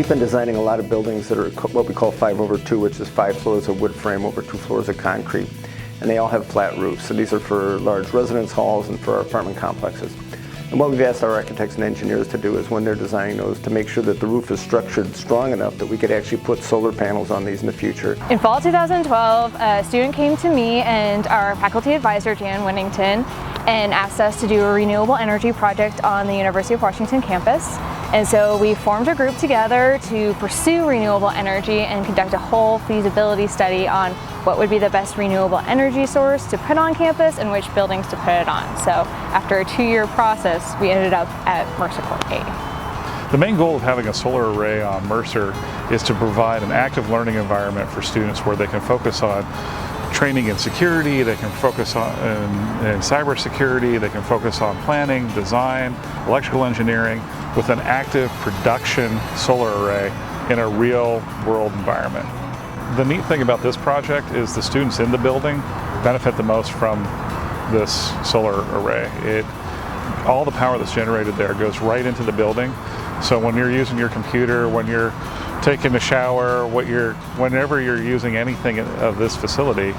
We've been designing a lot of buildings that are what we call 5/2, which is 5 floors of wood frame over 2 floors of concrete. And they all have flat roofs. So these are for large residence halls and for our apartment complexes. And what we've asked our architects and engineers to do is when they're designing those to make sure that the roof is structured strong enough that we could actually put solar panels on these in the future. In fall 2012, a student came to me and our faculty advisor, Jan Winnington, and asked us to do a renewable energy project on the University of Washington campus. And so we formed a group together to pursue renewable energy and conduct a whole feasibility study on what would be the best renewable energy source to put on campus and which buildings to put it on. So after a 2-year process, we ended up at Mercer Court A. The main goal of having a solar array on Mercer is to provide an active learning environment for students where they can focus on training in security, they can focus on in cybersecurity, they can focus on planning, design, electrical engineering with an active production solar array in a real world environment. The neat thing about this project is the students in the building benefit the most from this solar array. All the power that's generated there goes right into the building. So when you're using your computer, when you're taking a shower, whenever you're using anything of this facility,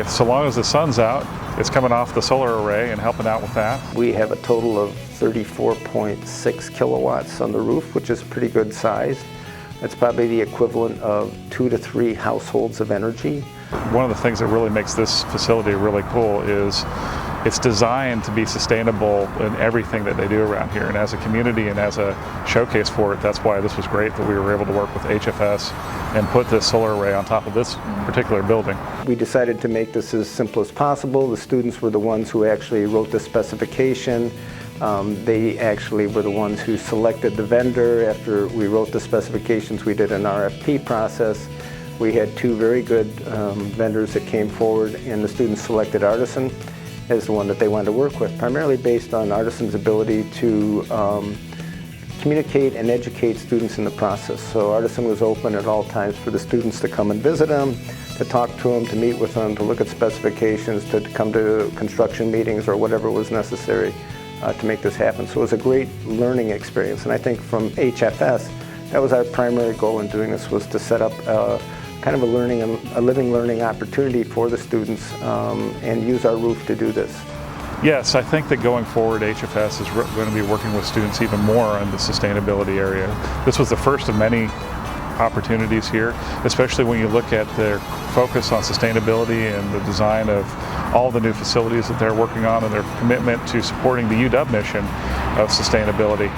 so long as the sun's out, it's coming off the solar array and helping out with that. We have a total of 34.6 kilowatts on the roof, which is a pretty good size. It's probably the equivalent of 2 to 3 households of energy. One of the things that really makes this facility really cool is it's designed to be sustainable in everything that they do around here. And as a community and as a showcase for it, that's why this was great that we were able to work with HFS and put this solar array on top of this particular building. We decided to make this as simple as possible. The students were the ones who actually wrote the specification. They actually were the ones who selected the vendor. After we wrote the specifications, we did an RFP process. We had 2 very good vendors that came forward, and the students selected Artisan as the one that they wanted to work with, primarily based on Artisan's ability to communicate and educate students in the process. So Artisan was open at all times for the students to come and visit them, to talk to them, to meet with them, to look at specifications, to come to construction meetings or whatever was necessary to make this happen. So it was a great learning experience, and I think from HFS, that was our primary goal in doing this, was to set up kind of a living learning opportunity for the students and use our roof to do this. Yes, I think that going forward, HFS is going to be working with students even more on the sustainability area. This was the first of many opportunities here, especially when you look at their focus on sustainability and the design of all the new facilities that they're working on and their commitment to supporting the UW mission of sustainability.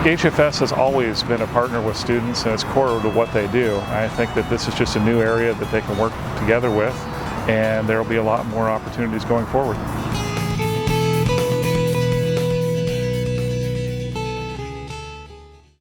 HFS has always been a partner with students, and it's core to what they do. I think that this is just a new area that they can work together with, and there will be a lot more opportunities going forward.